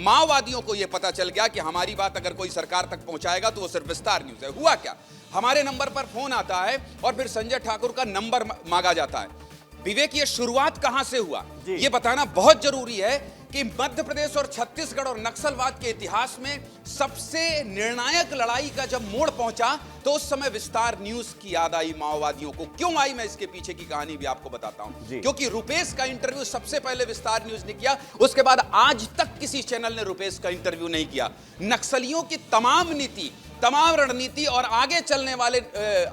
माओवादियों को यह पता चल गया कि हमारी बात अगर कोई सरकार तक पहुंचाएगा तो वो सिर्फ विस्तार न्यूज है। हुआ क्या, हमारे नंबर पर फोन आता है और फिर संजय ठाकुर का नंबर मांगा जाता है। विवेक, ये शुरुआत कहां से हुआ ये बताना बहुत जरूरी है कि मध्य प्रदेश और छत्तीसगढ़ और नक्सलवाद के इतिहास में सबसे निर्णायक लड़ाई का जब मोड़ पहुंचा तो उस समय विस्तार न्यूज की याद आई माओवादियों को। क्यों आई, मैं इसके पीछे की कहानी भी आपको बताता हूं। क्योंकि रुपेश का इंटरव्यू सबसे पहले विस्तार न्यूज ने किया, उसके बाद आज तक किसी चैनल ने रुपेश का इंटरव्यू नहीं किया। नक्सलियों की तमाम नीति, तमाम रणनीति और आगे चलने वाले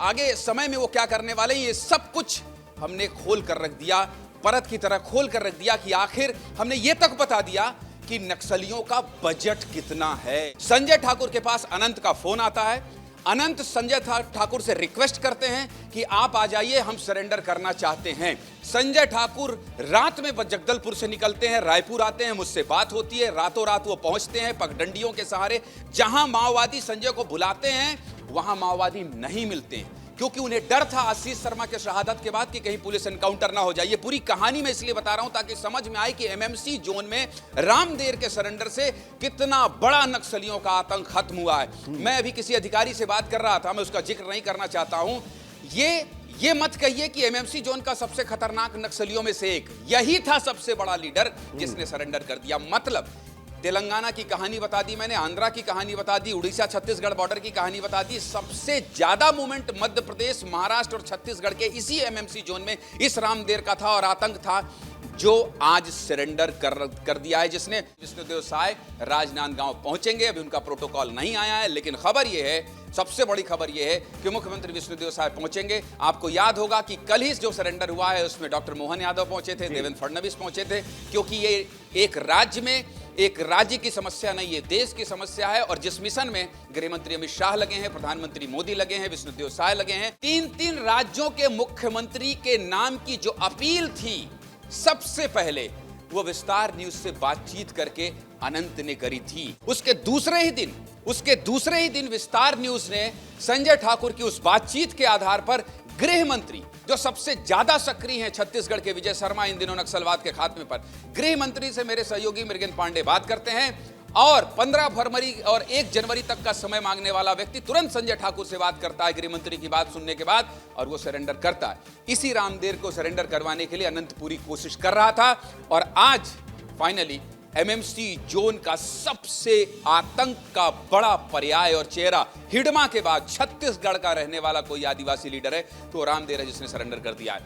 आगे समय में वो क्या करने वाले, ये सब कुछ हमने खोल कर रख दिया, परत की तरह खोल कर रख दिया कि आखिर हमने ये तक बता दिया कि नक्सलियों का बजट कितना है। संजय ठाकुर के पास अनंत का फोन आता है। अनंत संजय ठाकुर से रिक्वेस्ट करते हैं कि आप आ जाइए, हम सरेंडर करना चाहते हैं। संजय ठाकुर रात में जगदलपुर से निकलते हैं, रायपुर आते हैं, मुझसे बात होती है, रातों रात वो पहुंचते हैं पगडंडियों के सहारे। जहां माओवादी संजय को बुलाते हैं वहां माओवादी नहीं मिलते हैं, क्योंकि उन्हें डर था आशीष शर्मा के शहादत के बाद कि कहीं पुलिस एनकाउंटर ना हो जाए। ये पूरी कहानी मैं इसलिए बता रहा हूं ताकि समझ में आए कि एमएमसी जोन में रामदेर के सरेंडर से कितना बड़ा नक्सलियों का आतंक खत्म हुआ है। मैं अभी किसी अधिकारी से बात कर रहा था, मैं उसका जिक्र नहीं करना चाहता हूं। ये मत कहिए कि एमएमसी जोन का सबसे खतरनाक नक्सलियों में से एक यही था, सबसे बड़ा लीडर जिसने सरेंडर कर दिया। मतलब तेलंगाना की कहानी बता दी मैंने, आंध्रा की कहानी बता दी, उड़ीसा छत्तीसगढ़ बॉर्डर की कहानी बता दी। सबसे ज्यादा मूवमेंट मध्य प्रदेश, महाराष्ट्र और छत्तीसगढ़ के इसी एमएमसी जोन में इस रामदेर का था और आतंक था जो आज सरेंडर कर दिया है। जिसने विष्णुदेव साय राजनांदगांव पहुंचेंगे, अभी उनका प्रोटोकॉल नहीं आया है, लेकिन खबर यह है, सबसे बड़ी खबर यह है कि मुख्यमंत्री विष्णुदेव साय पहुंचेंगे। आपको याद होगा कि कल ही जो सरेंडर हुआ है उसमें डॉक्टर मोहन यादव पहुंचे थे, देवेंद्र फडणवीस पहुंचे थे, क्योंकि ये एक राज्य की समस्या नहीं है, देश की समस्या है। और जिस मिशन में गृह मंत्री अमित शाह लगे हैं, प्रधानमंत्री मोदी लगे हैं, विष्णुदेव साय लगे हैं, तीन राज्यों के मुख्यमंत्री के नाम की जो अपील थी सबसे पहले वो विस्तार न्यूज से बातचीत करके अनंत ने करी थी। उसके दूसरे ही दिन विस्तार न्यूज ने संजय ठाकुर की उस बातचीत के आधार पर गृह मंत्री, जो सबसे ज्यादा सक्रिय हैं छत्तीसगढ़ के, विजय शर्मा इन दिनों नक्सलवाद के खात्मे पर, गृह मंत्री से मेरे सहयोगी मृगेंद्र पांडे बात करते हैं और 15 फरवरी और 1 जनवरी तक का समय मांगने वाला व्यक्ति तुरंत संजय ठाकुर से बात करता है गृह मंत्री की बात सुनने के बाद, और वो सरेंडर करता है। इसी रामदेर को सरेंडर करवाने के लिए अनंत पूरी कोशिश कर रहा था और आज फाइनली एमएमसी जोन का सबसे आतंक का बड़ा पर्याय और चेहरा, हिडमा के बाद छत्तीसगढ़ का रहने वाला कोई आदिवासी लीडर है तो रामदेर है जिसने सरेंडर कर दिया है।